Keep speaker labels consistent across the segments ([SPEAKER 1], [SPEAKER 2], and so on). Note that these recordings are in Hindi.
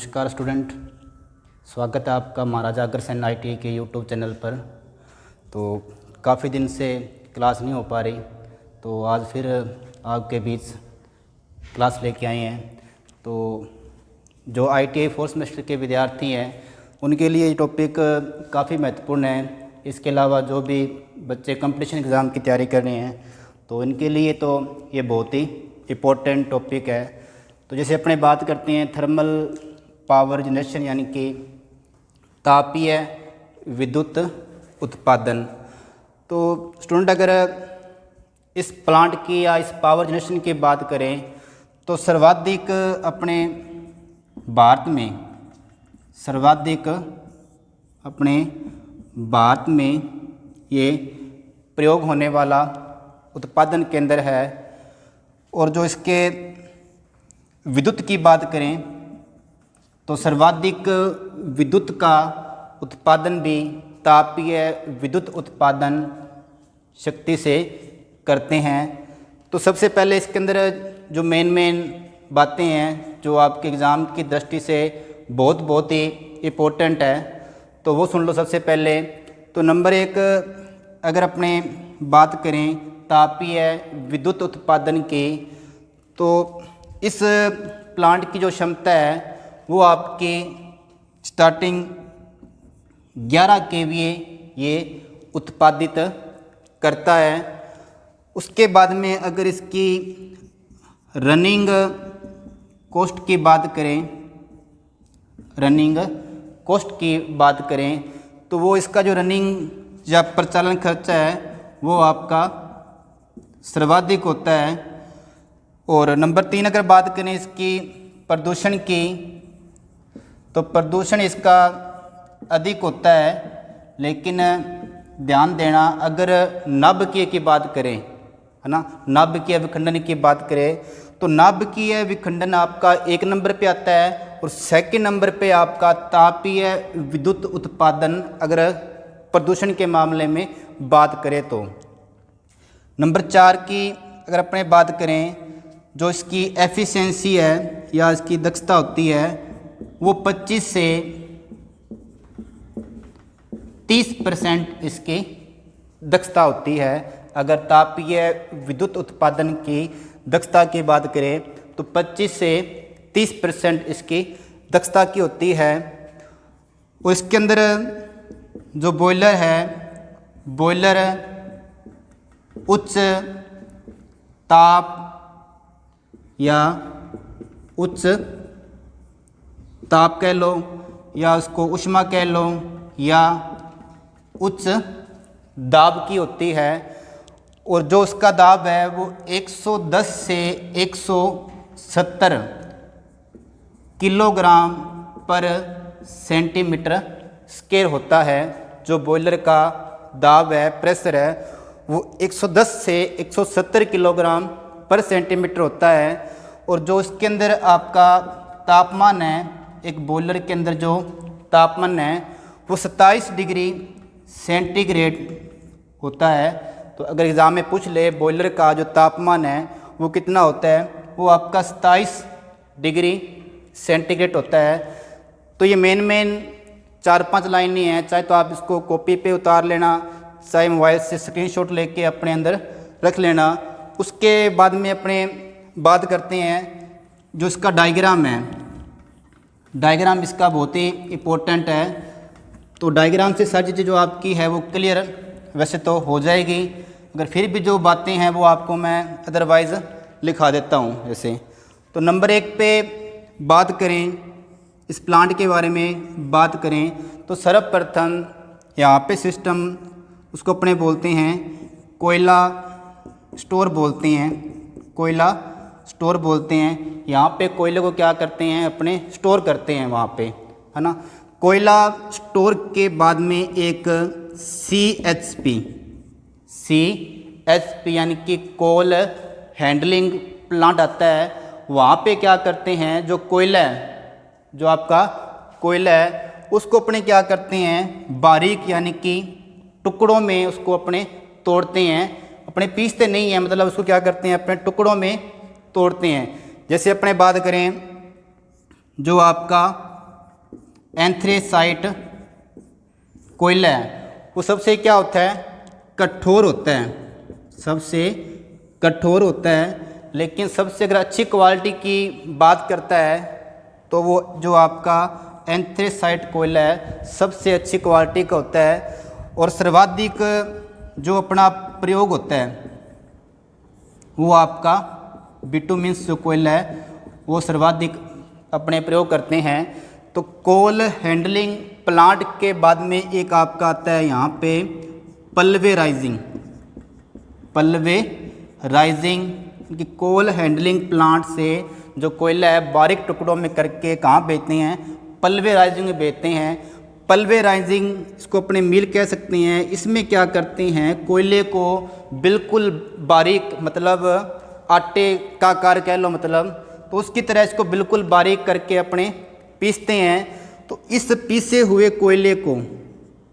[SPEAKER 1] नमस्कार स्टूडेंट, स्वागत है आपका महाराजा अग्रसेन ITI के यूट्यूब चैनल पर। तो काफ़ी दिन से क्लास नहीं हो पा रही, तो आज फिर आपके बीच क्लास लेके आए हैं। तो जो ITI फोर्थ सेमेस्टर के विद्यार्थी हैं उनके लिए ये टॉपिक काफ़ी महत्वपूर्ण है। इसके अलावा जो भी बच्चे कंपटीशन एग्ज़ाम की तैयारी कर रहे हैं तो इनके लिए तो ये बहुत ही इम्पोर्टेंट टॉपिक है। तो जैसे अपने बात करते हैं थर्मल पावर जनरेशन यानी कि तापीय विद्युत उत्पादन। तो स्टूडेंट अगर इस प्लांट की या इस पावर जनरेशन की बात करें तो सर्वाधिक अपने भारत में ये प्रयोग होने वाला उत्पादन केंद्र है। और जो इसके विद्युत की बात करें तो सर्वाधिक विद्युत का उत्पादन भी तापीय विद्युत उत्पादन शक्ति से करते हैं। तो सबसे पहले इसके अंदर जो मेन बातें हैं जो आपके एग्ज़ाम की दृष्टि से बहुत ही इम्पोर्टेंट है तो वो सुन लो। सबसे पहले तो नंबर 1 अगर अपने बात करें तापीय विद्युत उत्पादन की, तो इस प्लांट की जो क्षमता है वो आपकी स्टार्टिंग 11 kVA ये उत्पादित करता है। उसके बाद में अगर इसकी रनिंग कॉस्ट की बात करें तो वो इसका जो रनिंग या प्रचालन खर्चा है वो आपका सर्वाधिक होता है। और नंबर 3 अगर बात करें इसकी प्रदूषण की, तो प्रदूषण इसका अधिक होता है। लेकिन ध्यान देना अगर नाभिकीय की बात करें, है ना, नाभिकीय विखंडन की बात करें तो नाभिकीय विखंडन आपका 1 नंबर पे आता है और सेकंड नंबर पे आपका तापीय विद्युत उत्पादन अगर प्रदूषण के मामले में बात करें तो। नंबर 4 की अगर अपने बात करें जो इसकी एफिशिएंसी है या इसकी दक्षता होती है वो 25 से 30% इसकी दक्षता होती है। अगर तापीय विद्युत उत्पादन की दक्षता की बात करें तो 25 से 30% इसकी दक्षता की होती है। और इसके अंदर जो बॉयलर है, बॉयलर उच्च ताप या उच्च ताप कह लो या उसको ऊष्मा कह लो या उच्च दाब की होती है। और जो उसका दाब है वो 110 से 170 किलोग्राम पर सेंटीमीटर स्क्वायर होता है। जो बॉयलर का दाब है, प्रेशर है, वो 110 से 170 किलोग्राम पर सेंटीमीटर होता है। और जो इसके अंदर आपका तापमान है, एक बॉयलर के अंदर जो तापमान है वो 27 डिग्री सेंटीग्रेड होता है। तो अगर एग्ज़ाम में पूछ ले बॉयलर का जो तापमान है वो कितना होता है, वो आपका 27 डिग्री सेंटीग्रेड होता है। तो ये मेन 4-5 लाइन ही है, चाहे तो आप इसको कॉपी पे उतार लेना, चाहे मोबाइल से स्क्रीनशॉट लेके अपने अंदर रख लेना। उसके बाद में अपने बात करते हैं जो इसका डायग्राम है, डायग्राम इसका बहुत ही इम्पोर्टेंट है। तो डायग्राम से सारी चीज़ें जो आपकी है वो क्लियर वैसे तो हो जाएगी, अगर फिर भी जो बातें हैं वो आपको मैं अदरवाइज़ लिखा देता हूँ। जैसे तो नंबर 1 पे बात करें, इस प्लांट के बारे में बात करें तो सर्वप्रथम यहाँ पे सिस्टम उसको अपने बोलते हैं कोयला स्टोर बोलते हैं, कोयला स्टोर बोलते हैं। यहाँ पे कोयले को क्या करते हैं, अपने स्टोर करते हैं वहाँ पे, है ना। कोयला स्टोर के बाद में एक CHP यानी कि कोल हैंडलिंग प्लांट आता है। वहाँ पे क्या करते हैं, जो कोयला है, जो आपका कोयला है उसको अपने क्या करते हैं, बारीक यानी कि टुकड़ों में उसको अपने तोड़ते हैं। अपने पीसते नहीं हैं, मतलब उसको क्या करते हैं, अपने टुकड़ों में तोड़ते हैं। जैसे अपने बात करें जो आपका एंथ्रेसाइट कोयला है वो सबसे क्या होता है, कठोर होता है, सबसे कठोर होता है। लेकिन सबसे अगर अच्छी क्वालिटी की बात करता है तो वो जो आपका एंथ्रेसाइट कोयला है सबसे अच्छी क्वालिटी का होता है। और सर्वाधिक जो अपना प्रयोग होता है वो आपका बिटुमिन्स जो कोयला है वो सर्वाधिक अपने प्रयोग करते हैं। तो कोल हैंडलिंग प्लांट के बाद में एक आपका आता है यहाँ पे पल्वेराइजिंग, पल्वेराइजिंग कि कोल हैंडलिंग प्लांट से जो कोयला है बारीक टुकड़ों में करके कहाँ बेचते हैं, पल्वेराइजिंग में बेचते हैं। पल्वेराइजिंग इसको अपने मिल कह सकते हैं। इसमें क्या करते हैं, कोयले को बिल्कुल बारीक, मतलब आटे का आकार कह लो, मतलब तो उसकी तरह इसको बिल्कुल बारीक करके अपने पीसते हैं। तो इस पीसे हुए कोयले को,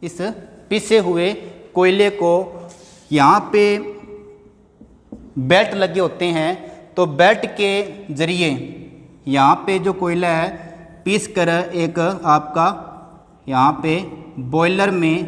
[SPEAKER 1] इस पीसे हुए कोयले को यहाँ पे बेल्ट लगे होते हैं। तो बेल्ट के ज़रिए यहाँ पे जो कोयला है पीस कर एक आपका यहाँ पे बॉयलर में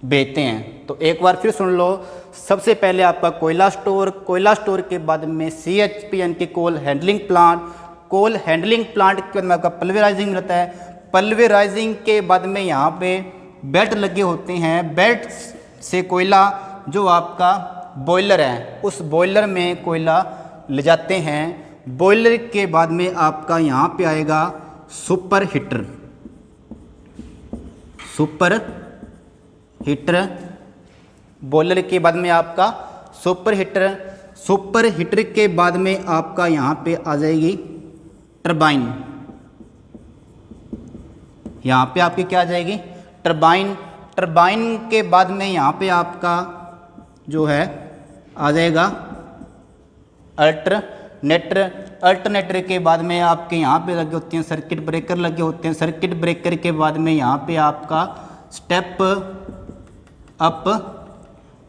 [SPEAKER 1] बेचते हैं। तो एक बार फिर सुन लो, सबसे पहले आपका कोयला स्टोर, कोयला स्टोर के बाद में CHP यानी कि coal handling plant, coal handling plant के बाद में आपका पल्वेराइजिंग रहता है। पल्वेराइजिंग के बाद में यहाँ पे बेल्ट लगे होते हैं। बेल्ट से कोयला जो आपका बॉयलर है उस बॉयलर में कोयला ले जाते हैं। बॉयलर के बाद में आपका यहाँ पे आएगा super heater, super heater. Boiler के बाद में आपका सुपर हीटर, सुपर हीटर के बाद में आपका यहाँ पे आ जाएगी टरबाइन। यहाँ पे आपकी क्या आ जाएगी, टरबाइन। टरबाइन के बाद में यहाँ पे आपका जो है आ जाएगा अल्टरनेटर। अल्टरनेटर के बाद में आपके यहाँ पे लगे होते हैं सर्किट ब्रेकर लगे होते हैं। सर्किट ब्रेकर के बाद में यहाँ पे आपका स्टेप अप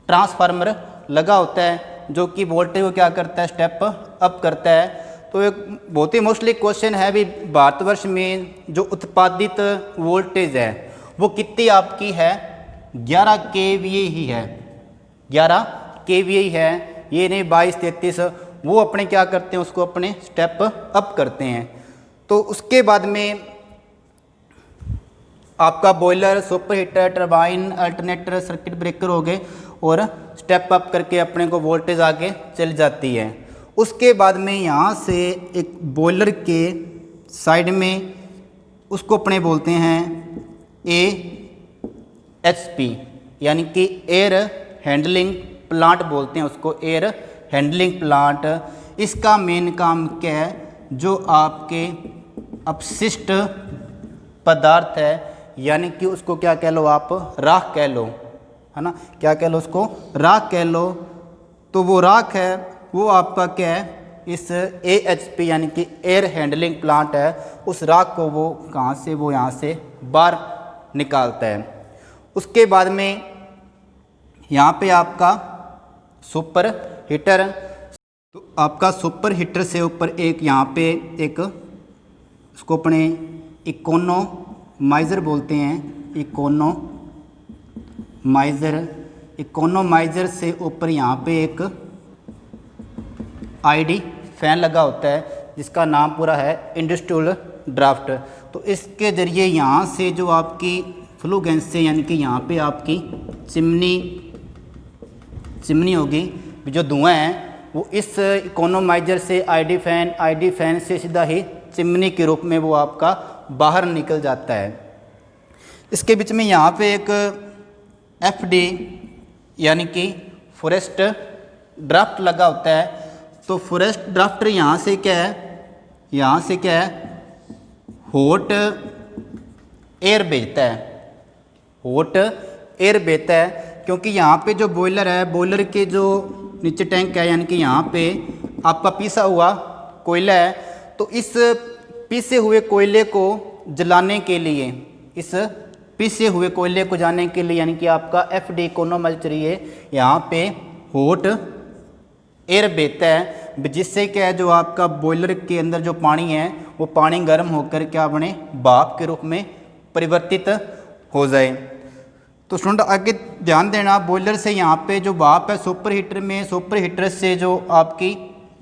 [SPEAKER 1] ट्रांसफार्मर लगा होता है जो कि वोल्टेज को क्या करता है, स्टेप अप करता है। तो एक बहुत ही मोस्टली क्वेश्चन है भी, भारतवर्ष में जो उत्पादित वोल्टेज है वो कितनी आपकी है, 11 kVA ही है, 11 kVA ही है, ये नहीं 22-33। वो अपने क्या करते हैं, उसको अपने स्टेप अप करते हैं। तो उसके बाद में आपका boiler, super heater, turbine, alternator, circuit breaker हो गए और स्टेप अप करके अपने को वोल्टेज आगे चल जाती है। उसके बाद में यहाँ से एक बॉयलर के साइड में उसको अपने बोलते हैं AHP यानी कि एयर हैंडलिंग प्लांट बोलते हैं उसको, एयर हैंडलिंग प्लांट। इसका मेन काम क्या है, जो आपके अपशिष्ट पदार्थ है यानी कि उसको क्या कह लो आप, राख कह लो, है ना, क्या कह लो उसको, राख कह लो। तो वो राख है वो आपका क्या है, इस AHP यानी कि एयर हैंडलिंग प्लांट है, उस राख को वो कहाँ से, वो यहाँ से बाहर निकालता है। उसके बाद में यहाँ पे आपका सुपर हीटर, तो आपका सुपर हीटर से ऊपर एक यहाँ पे एक उसको अपने इकोनोमाइज़र बोलते हैं, इकोनोमाइज़र। इकोनोमाइज़र से ऊपर यहाँ पे एक ID फैन लगा होता है जिसका नाम पूरा है इंडस्ट्रियल ड्राफ्ट। तो इसके ज़रिए यहाँ से जो आपकी फ्लू गैस से यानी कि यहाँ पे आपकी चिमनी होगी, जो धुआं है वो इस इकोनोमाइज़र से ID फैन से सीधा ही चिमनी के रूप में वो आपका बाहर निकल जाता है। इसके बीच में यहाँ पे एक FD यानी कि फॉरेस्ट ड्राफ्ट लगा होता है। तो फॉरेस्ट ड्राफ्ट यहाँ से क्या है, यहाँ से क्या है, हॉट एयर भेजता है, हॉट एयर भेजता है। क्योंकि यहाँ पे जो बॉयलर है, बॉयलर के जो नीचे टैंक है यानी कि यहाँ पे आपका पीसा हुआ कोयला है, तो इस पीसे हुए कोयले को जलाने के लिए, इस पीसे हुए कोयले को जाने के लिए यानी कि आपका FD इकोनोमाइज़र चाहिए, यहाँ पे हॉट एयर भेजता है, जिससे क्या है, जो आपका बॉयलर के अंदर जो पानी है वो पानी गर्म होकर क्या बने, भाप के रूप में परिवर्तित हो जाए। तो स्टूडेंट आगे ध्यान देना, बॉयलर से यहाँ पे जो भाप है सुपर हीटर में, सुपर हीटर से जो आपकी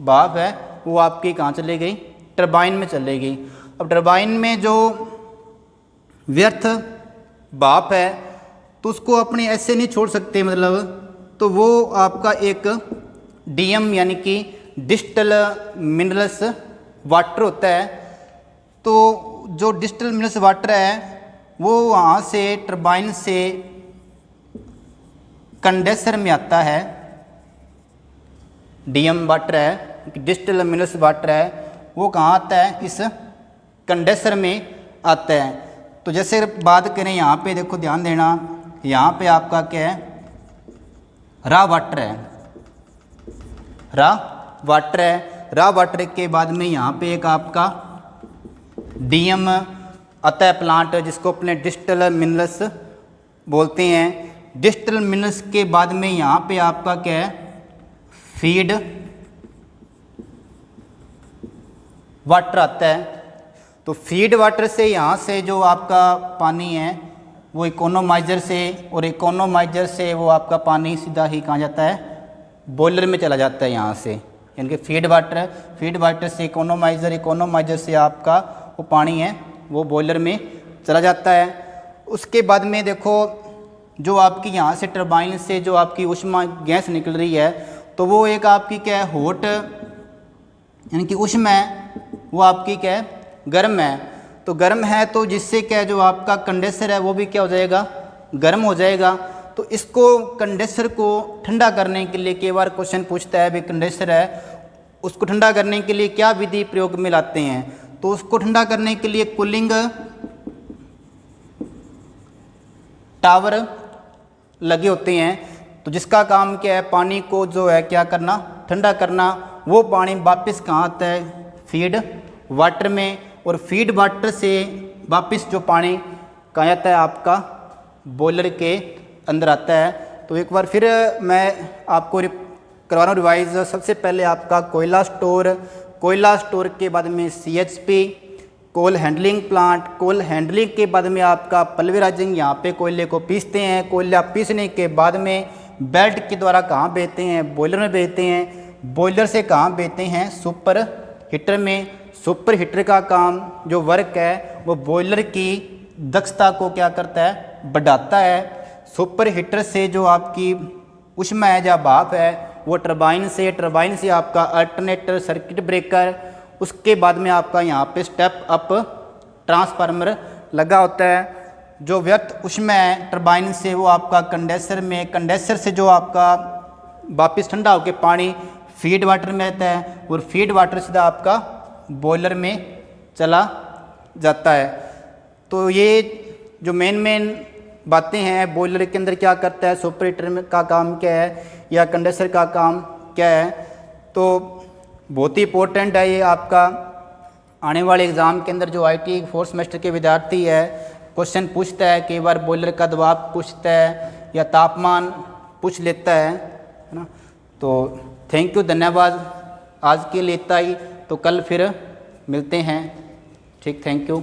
[SPEAKER 1] भाप है वो आपकी कहाँ चले गई, टरबाइन में चले गई। अब टरबाइन में जो व्यर्थ भाप है तो उसको अपने ऐसे नहीं छोड़ सकते, मतलब तो वो आपका एक डीएम यानी कि डिस्टल मिनरल्स वाटर होता है। तो जो डिस्टल मिनरल्स वाटर है वो वहाँ से टरबाइन से कंडेंसर में आता है, डीएम वाटर है, डिस्टल मिनरल्स वाटर है, वो कहाँ आता है, इस कंडेंसर में आता है। तो जैसे बात करें यहाँ पे देखो ध्यान देना, यहाँ पे आपका क्या है, रॉ वाटर है, रॉ वाटर है। रॉ वाटर के बाद में यहाँ पे एक आपका डीएम आता है प्लांट, जिसको अपने डिस्टल मिनरल्स बोलते हैं। डिस्टल मिनरल्स के बाद में यहाँ पे आपका क्या है, फीड वाटर आता है। तो फीड वाटर से यहाँ से जो आपका पानी है वो इकोनोमाइज़र से, और इकोनोमाइज़र से वो आपका पानी सीधा ही कहाँ जाता है, बॉयलर में चला जाता है यहाँ से, यानी कि फीड वाटर है, फीड वाटर से इकोनोमाइज़र, इकोनोमाइज़र से आपका वो पानी है वो बॉयलर में चला जाता है। उसके बाद में देखो जो आपकी यहाँ से टरबाइन से जो आपकी ऊष्मा गैस निकल रही है तो वो एक आपकी क्या है, हॉट यानी कि ऊष्मा है, वो आपकी क्या है, गर्म है। तो गर्म है तो जिससे क्या है, जो आपका कंडेंसर है वो भी क्या हो जाएगा, गर्म हो जाएगा। तो इसको कंडेंसर को ठंडा करने के लिए कई बार क्वेश्चन पूछता है, भाई कंडेंसर है उसको ठंडा करने के लिए क्या विधि प्रयोग में लाते हैं। तो उसको ठंडा करने के लिए कूलिंग टावर लगे होते हैं, तो जिसका काम क्या है, पानी को जो है क्या करना, ठंडा करना। वो पानी वापस कहाँ आता है, फीड वाटर में, और फीड वाटर से वापस जो पानी कहाँ आता है, आपका बॉयलर के अंदर आता है। तो एक बार फिर मैं आपको करवा रहा हूँ रिवाइज। सबसे पहले आपका कोयला स्टोर, कोयला स्टोर के बाद में CHP coal handling plant, coal handling के बाद में आपका पल्वेराइजिंग, यहाँ पे कोयले को पीसते हैं। कोयला पीसने के बाद में बेल्ट के द्वारा कहाँ भेजते हैं, बॉयलर में भेजते हैं। बॉयलर से कहाँ भेजते हैं, सुपर हीटर में। सुपर हीटर का काम जो वर्क है वो बॉयलर की दक्षता को क्या करता है, बढ़ाता है। सुपर हीटर से जो आपकी ऊष्मा है या भाप है वो टरबाइन से, टरबाइन से आपका अल्टरनेटर, सर्किट ब्रेकर, उसके बाद में आपका यहाँ पे स्टेप अप ट्रांसफार्मर लगा होता है। जो व्यर्थ ऊष्मा है टरबाइन से वो आपका कंडेंसर में, कंडेंसर से जो आपका वापस ठंडा होकर पानी फीड वाटर में आता है, और फीड वाटर सीधा आपका बॉयलर में चला जाता है। तो ये जो मेन बातें हैं, बॉयलर के अंदर क्या करता है, सुपर हीटर का काम क्या है या कंडेंसर का काम क्या है, तो बहुत ही इंपॉर्टेंट है ये आपका। आने वाले एग्ज़ाम के अंदर जो आईटी फोर्थ सेमेस्टर के विद्यार्थी है क्वेश्चन पूछता है, कई बार बॉयलर का दबाव पूछता है या तापमान पूछ लेता है ना। तो थैंक यू, धन्यवाद। आज के लिए इतना ही, तो कल फिर मिलते हैं। ठीक, थैंक यू।